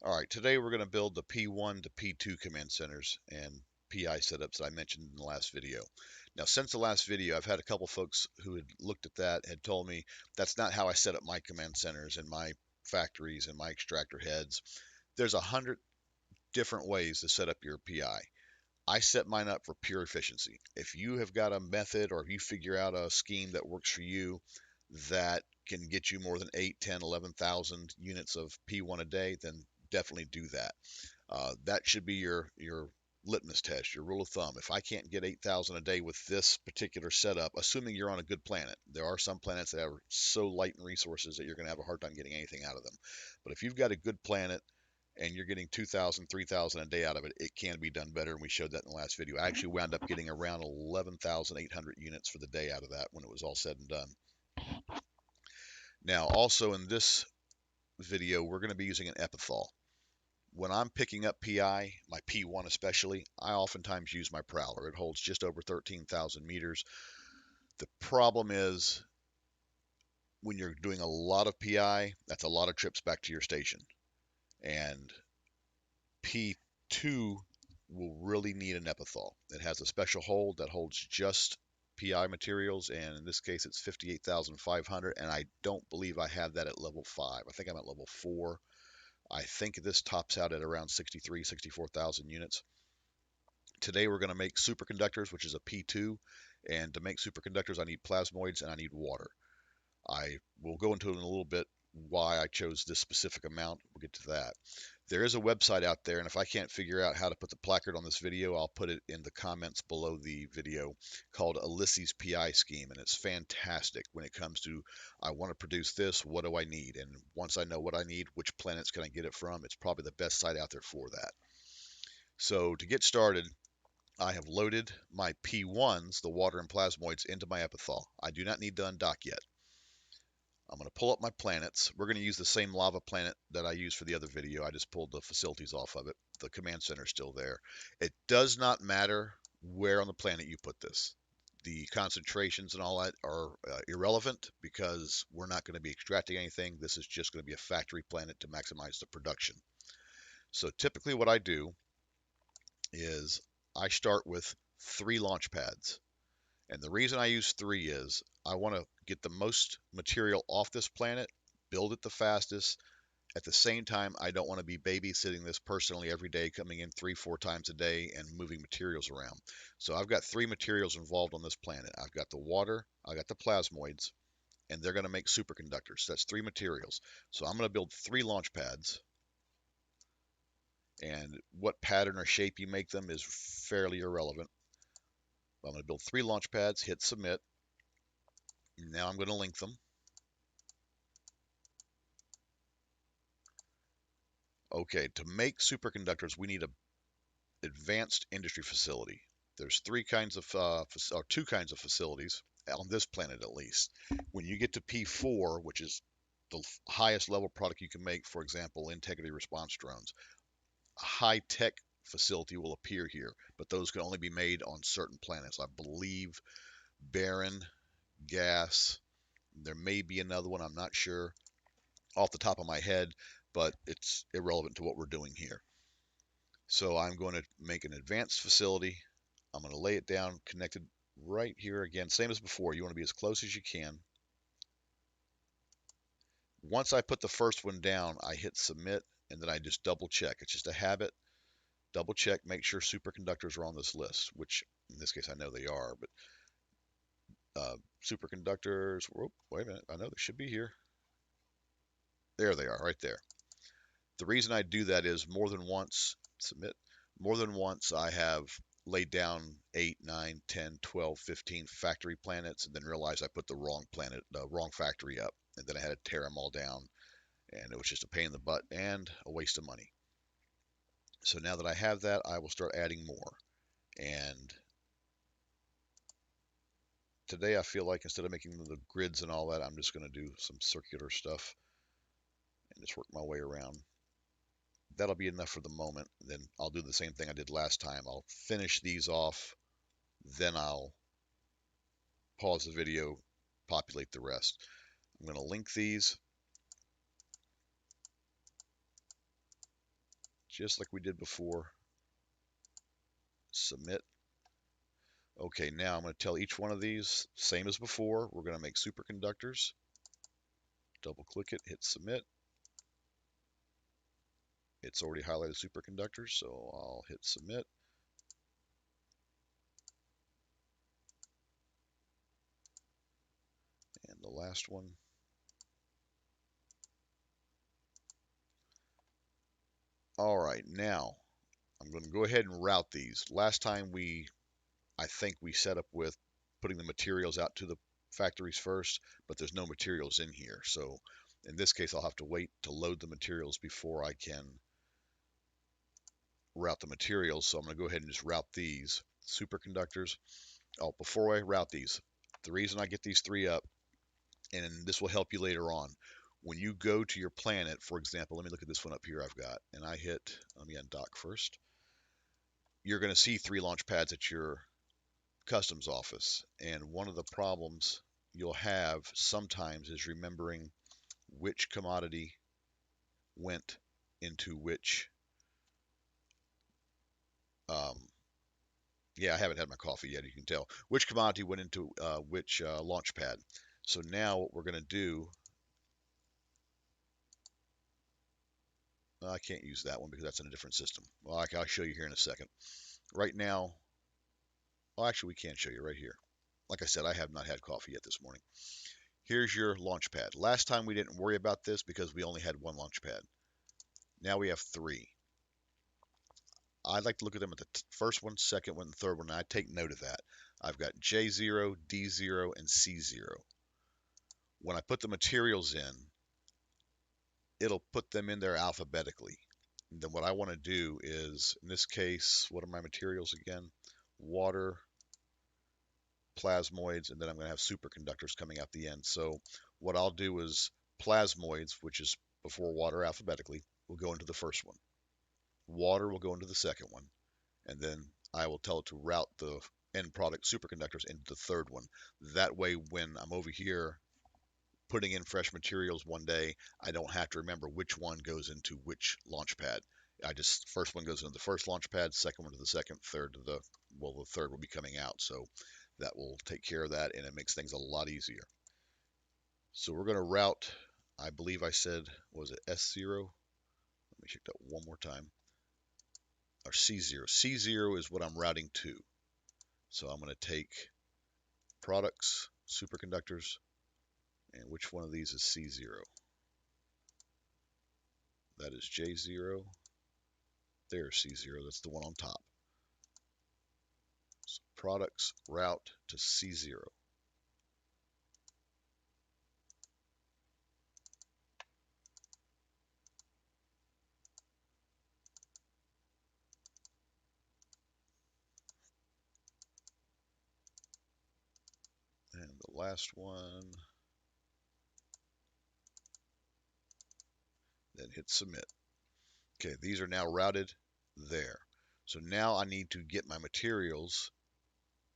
All right, today we're going to build the P1 to P2 command centers and PI setups that I mentioned in the last video. Now, since the last video, I've had a couple folks who had looked at that had told me that's not how I set up my command centers and my factories and my extractor heads. There's 100 different ways to set up your PI. I set mine up for pure efficiency. If you have got a method or if you figure out a scheme that works for you that can get you more than 8, 10, 11,000 units of P1 a day, then definitely do that. That should be your litmus test, your rule of thumb. If I can't get 8,000 a day with this particular setup, assuming you're on a good planet, there are some planets that are so light in resources that you're going to have a hard time getting anything out of them. But if you've got a good planet and you're getting 2,000, 3,000 a day out of it, it can be done better. And we showed that in the last video. I actually wound up getting around 11,800 units for the day out of that when it was all said and done. Now, also in this video, we're going to be using an epithal. When I'm picking up PI, my P1 especially, I oftentimes use my Prowler. It holds just over 13,000 meters. The problem is when you're doing a lot of PI, that's a lot of trips back to your station. And P2 will really need an epithal. It has a special hold that holds just PI materials, and in this case, it's 58,500, and I don't believe I have that at level 5. I think I'm at level 4. I think this tops out at around 63, 64,000 units. Today we're going to make superconductors, which is a P2, and to make superconductors I need plasmoids and I need water. I will go into it in a little bit why I chose this specific amount. We'll get to that. There is a website out there, and if I can't figure out how to put the placard on this video, I'll put it in the comments below the video, called Ulysses PI Scheme, and it's fantastic when it comes to I want to produce this, what do I need? And once I know what I need, which planets can I get it from, it's probably the best site out there for that. So to get started, I have loaded my P1s, the water and plasmoids, into my epithal. I do not need to undock yet. I'm going to pull up my planets. We're going to use the same lava planet that I used for the other video. I just pulled the facilities off of it. The command center is still there. It does not matter where on the planet you put this. The concentrations and all that are irrelevant because we're not going to be extracting anything. This is just going to be a factory planet to maximize the production. So typically what I do is I start with 3 launch pads. And the reason I use 3 is I want to get the most material off this planet, build it the fastest. At the same time, I don't want to be babysitting this personally every day, coming in 3, 4 times a day and moving materials around. So I've got 3 materials involved on this planet. I've got the water, I've got the plasmoids, and they're going to make superconductors. That's 3 materials. So I'm going to build 3 launch pads. And what pattern or shape you make them is fairly irrelevant. I'm going to build 3 launch pads, hit submit. Now I'm going to link them. Okay, to make superconductors, we need an advanced industry facility. There's 3 kinds of, or 2 kinds of facilities on this planet at least. When you get to P4, which is the highest level product you can make, for example, integrity response drones, a high-tech facility will appear here, but those can only be made on certain planets. I believe Barren, Gas, there may be another one, I'm not sure off the top of my head, but it's irrelevant to what we're doing here. So I'm going to make an advanced facility. I'm going to lay it down connected right here again, same as before. You want to be as close as you can. Once I put the first one down, I hit submit, and then I just double check. It's just a habit. Double check, make sure superconductors are on this list, which in this case I know they are, but superconductors, whoop, wait a minute, I know they should be here. There they are, right there. The reason I do that is more than once, submit, more than once I have laid down 8, 9, 10, 12, 15 factory planets and then realized I put the wrong planet, the wrong factory up. And then I had to tear them all down. And it was just a pain in the butt and a waste of money. So now that I have that, I will start adding more. And today I feel like instead of making the grids and all that, I'm just going to do some circular stuff and just work my way around. That'll be enough for the moment. Then I'll do the same thing I did last time. I'll finish these off, then I'll pause the video, populate the rest. I'm going to link these. just like we did before. Submit. Okay, now I'm going to tell each one of these, same as before, we're going to make superconductors. Double click it, hit submit. It's already highlighted superconductors, so I'll hit submit. And the last one. All right, now I'm going to go ahead and route these. Last time I think we set up with putting the materials out to the factories first, but there's no materials in here. So in this case, I'll have to wait to load the materials before I can route the materials. So I'm going to go ahead and just route these superconductors. Oh, before I route these, the reason I get these three up, and this will help you later on, when you go to your planet, for example, let me look at this one up here I've got, and I hit, let me undock first. You're going to see 3 launch pads at your customs office, and one of the problems you'll have sometimes is remembering which commodity went into which. um, yeah, I haven't had my coffee yet, you can tell which commodity went into which launch pad. So now what we're going to do, I can't use that one because that's in a different system. Well, I'll show you here in a second. Right now, well, actually we can show you right here. Like I said, I have not had coffee yet this morning. Here's your launch pad. Last time we didn't worry about this because we only had 1 launch pad. Now we have 3. I like to look at them at the first one, second one, third one, and I take note of that. I've got J0, D0, and C0. When I put the materials in, it'll put them in there alphabetically. And then what I want to do is, in this case, what are my materials again? Water, plasmoids, and then I'm going to have superconductors coming out the end. So what I'll do is plasmoids, which is before water alphabetically, will go into the first one. Water will go into the second one. And then I will tell it to route the end product superconductors into the third one. That way, when I'm over here putting in fresh materials one day, I don't have to remember which one goes into which launch pad. I just, first one goes into the first launch pad, second one to the second, third to the, well, the third will be coming out. So that will take care of that, and it makes things a lot easier. So we're going to route, I believe I said, was it S0? Let me check that one more time. Or C0. C0 is what I'm routing to. So I'm going to take products, superconductors, and which one of these is C0? That is J0. There's C0. That's the one on top. So products route to C0. And the last one, then hit submit. Okay, these are now routed there. So now I need to get my materials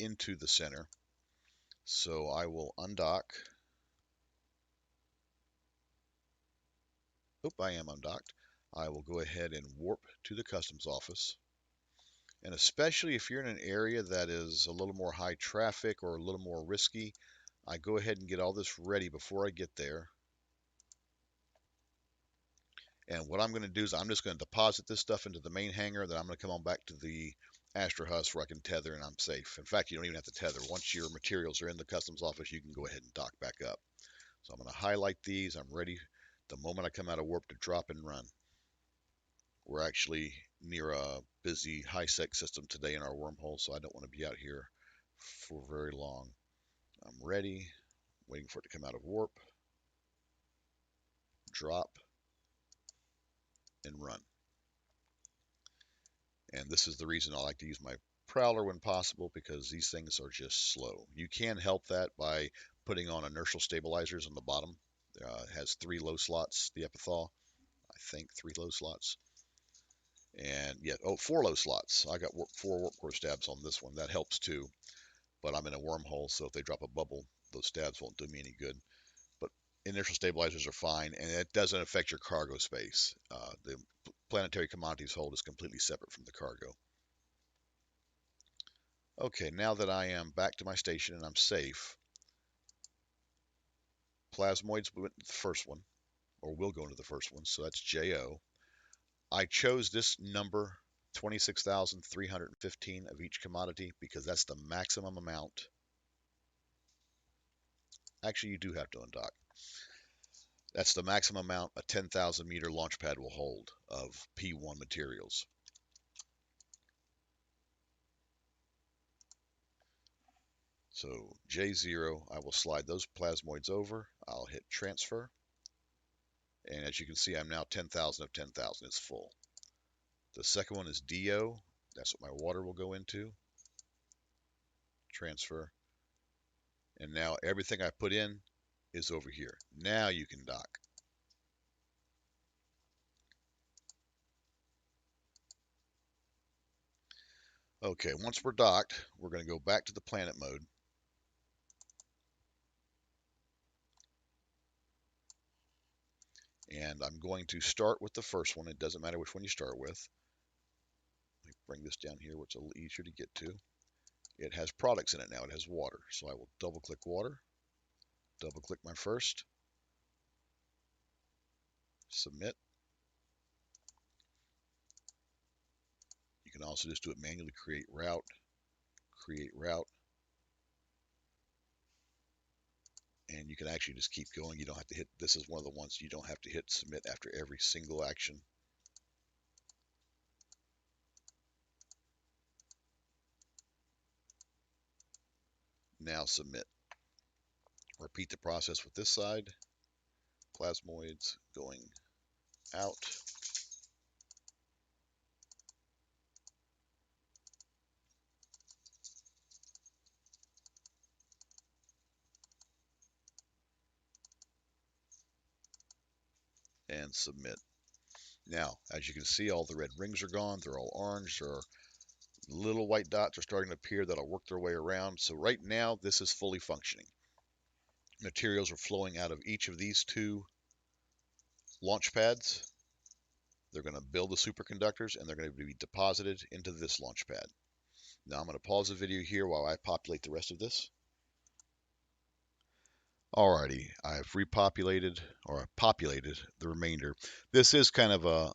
into the center. So I will undock. Oop, I am undocked. I will go ahead and warp to the customs office. And especially if you're in an area that is a little more high traffic or a little more risky, I go ahead and get all this ready before I get there. And what I'm going to do is I'm just going to deposit this stuff into the main hangar. Then I'm going to come on back to the Astra Hus where I can tether and I'm safe. In fact, you don't even have to tether. Once your materials are in the customs office, you can go ahead and dock back up. So I'm going to highlight these. I'm ready the moment I come out of warp to drop and run. We're actually near a busy high-sec system today in our wormhole, so I don't want to be out here for very long. I'm ready, waiting for it to come out of warp, drop, and run. And this is the reason I like to use my Prowler when possible, because these things are just slow. You can help that by putting on inertial stabilizers on the bottom. It has 3 low slots, the epithal. I think 3 low slots. And yeah, 4 low slots. I got 4 warp core stabs on this one. That helps too. But I'm in a wormhole, so if they drop a bubble, those stabs won't do me any good. But inertial stabilizers are fine, and it doesn't affect your cargo space. The Planetary commodities hold is completely separate from the cargo. Okay, now that I am back to my station and I'm safe, plasmoids went to the first one, or will go into the first one, so that's JO. I chose this number, 26,315 of each commodity, because that's the maximum amount. Actually, you do have to undock. That's the maximum amount a 10,000 meter launch pad will hold of P1 materials. So J0, I will slide those plasmoids over. I'll hit transfer. And as you can see, I'm now 10,000 of 10,000. It's full. The second one is DO. That's what my water will go into. Transfer. And now everything I put in is over here. Now you can dock. Okay, once we're docked, we're going to go back to the planet mode. And I'm going to start with the first one. It doesn't matter which one you start with. Let me bring this down here where it's a little easier to get to. It has products in it now. It has water. So I will double click water, double click my first, submit. You can also just do it manually, create route, and you can actually just keep going. You don't have to hit, this is one of the ones you don't have to hit submit after every single action. Now submit. Repeat the process with this side. Plasmoids going out. And submit. Now, as you can see, all the red rings are gone. They're all orange. There are little white dots are starting to appear that'll work their way around. So right now, this is fully functioning. Materials are flowing out of each of these two launch pads. They're going to build the superconductors, and they're going to be deposited into this launch pad. Now I'm going to pause the video here while I populate the rest of this. Alrighty, I've repopulated, or populated the remainder. This is kind of an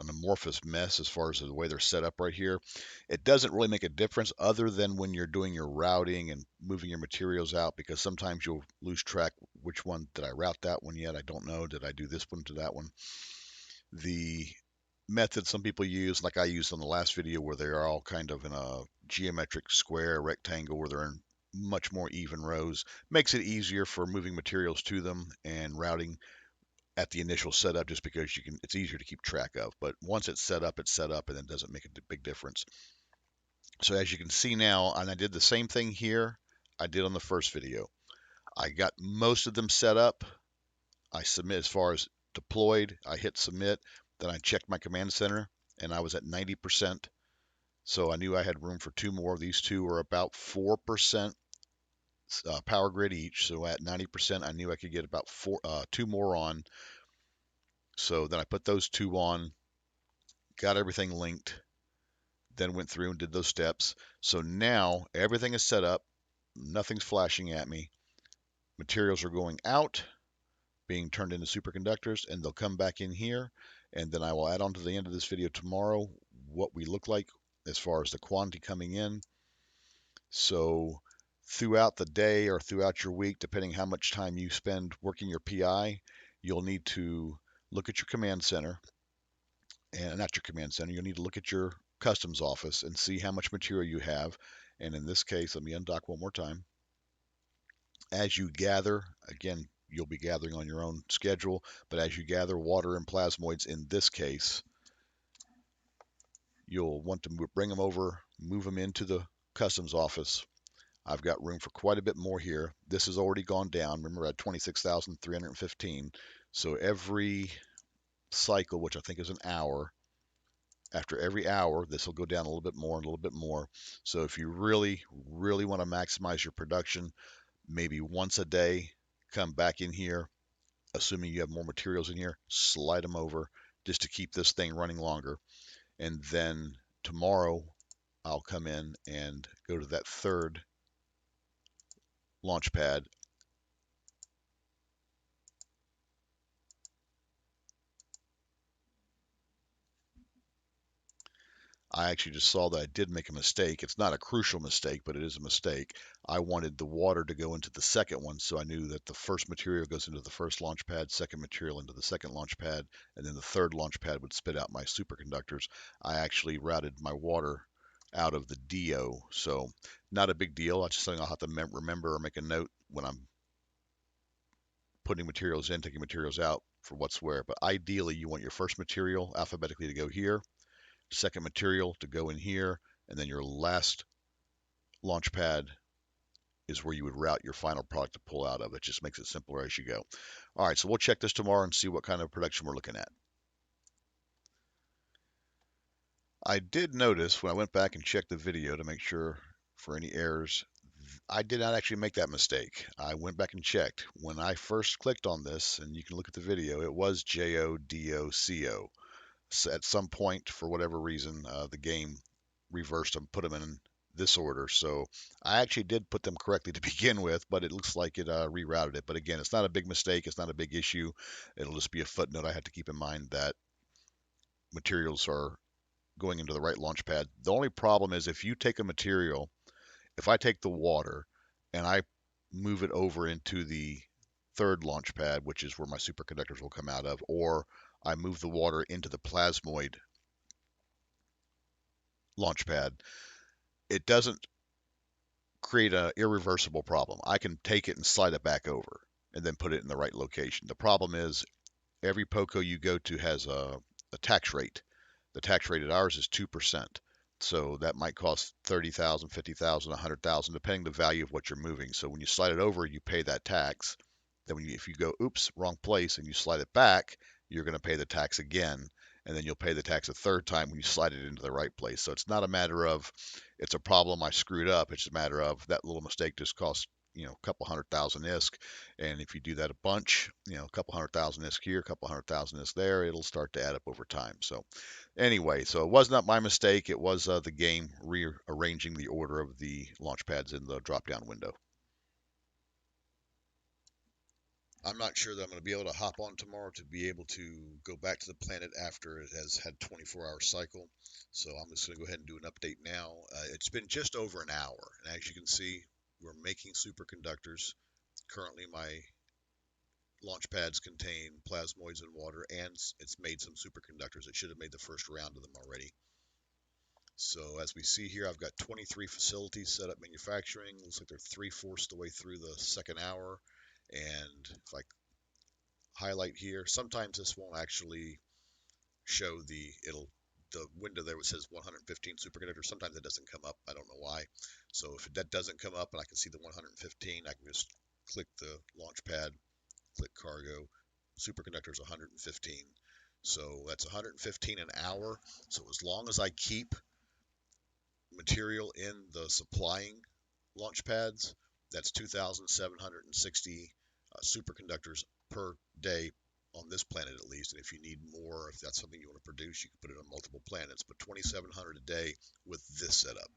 amorphous mess as far as the way they're set up right here. It doesn't really make a difference other than when you're doing your routing and moving your materials out, because sometimes you'll lose track which one, did I route that one yet? I don't know. Did I do this one to that one? The method some people use, like I used on the last video, where they're all kind of in a geometric square, rectangle, where they're in much more even rows, makes it easier for moving materials to them and routing at the initial setup, just because you can, it's easier to keep track of. But once it's set up, and it doesn't make a big difference. So as you can see now, and I did the same thing here I did on the first video. I got most of them set up. I submit as far as deployed. I hit submit. Then I checked my command center, and I was at 90%. So I knew I had room for two more. These two were about 4% power grid each. So at 90%, I knew I could get about two more on. So then I put those two on, got everything linked, then went through and did those steps. So now everything is set up. Nothing's flashing at me. Materials are going out, being turned into superconductors, and they'll come back in here. And then I will add on to the end of this video tomorrow what we look like as far as the quantity coming in. So throughout the day or throughout your week, depending how much time you spend working your PI, you'll need to look at your command center, and not your command center, you'll need to look at your customs office and see how much material you have. And in this case, let me undock one more time. As you gather, again, you'll be gathering on your own schedule, but as you gather water and plasmoids in this case, you'll want to bring them over, move them into the customs office. I've got room for quite a bit more here. This has already gone down. Remember, at 26,315. So every cycle, which I think is an hour, after every hour, this will go down a little bit more and a little bit more. So if you really, really want to maximize your production, maybe once a day, come back in here, assuming you have more materials in here, slide them over, just to keep this thing running longer. And then tomorrow I'll come in and go to that third launch pad. I actually just saw that I did make a mistake. It's not a crucial mistake, but it is a mistake. I wanted the water to go into the second one, so I knew that the first material goes into the first launch pad, second material into the second launch pad, and then the third launch pad would spit out my superconductors. I actually routed my water out of the DO, so not a big deal. That's just something I'll have to remember or make a note when I'm putting materials in, taking materials out for what's where. But ideally, you want your first material alphabetically to go here, second material to go in here, and then your last launch pad is where you would route your final product to pull out of. It just makes it simpler as you go. All right, so we'll check this tomorrow and see what kind of production we're looking at. I did notice when I went back and checked the video to make sure for any errors, I did not actually make that mistake. I went back and checked. When I first clicked on this, and you can look at the video, it was JODOCO. So at some point, for whatever reason, the game reversed them, put them in this order. So I actually did put them correctly to begin with, but it looks like it rerouted it. But again, it's not a big mistake. It's not a big issue. It'll just be a footnote. I have to keep in mind that materials are going into the right launch pad. The only problem is if you take a material, if I take the water and I move it over into the third launch pad, which is where my superconductors will come out of, or I move the water into the plasmoid launch pad, it doesn't create an irreversible problem. I can take it and slide it back over and then put it in the right location. The problem is every POCO you go to has a tax rate. The tax rate at ours is 2%. So that might cost 30,000, 50,000, 100,000, depending the value of what you're moving. So when you slide it over, you pay that tax. Then if you go, oops, wrong place, and you slide it back, you're going to pay the tax again, and then you'll pay the tax a third time when you slide it into the right place. So it's not a matter of it's a problem I screwed up. It's a matter of that little mistake just cost a couple 100,000 ISK, and if you do that a bunch, a couple 100,000 ISK here, a couple 100,000 ISK there, it'll start to add up over time. So anyway, so it was not my mistake. It was the game rearranging the order of the launch pads in the drop-down window. I'm not sure that I'm going to be able to hop on tomorrow to be able to go back to the planet after it has had 24-hour cycle. So I'm just going to go ahead and do an update now. It's been just over an hour, and as you can see, we're making superconductors. Currently, my launch pads contain plasmoids and water, and it's made some superconductors. It should have made the first round of them already. So as we see here, I've got 23 facilities set up manufacturing. Looks like they're 3/4 the way through the second hour. And if I highlight here, sometimes this won't actually show the window there which says 115 superconductors. Sometimes it doesn't come up. I don't know why. So if that doesn't come up and I can see the 115, I can just click the launch pad, click cargo, superconductors 115. So that's 115 an hour. So as long as I keep material in the supplying launch pads, that's 2,760 superconductors per day on this planet at least. And if you need more, if that's something you want to produce, you can put it on multiple planets. But 2,700 a day with this setup.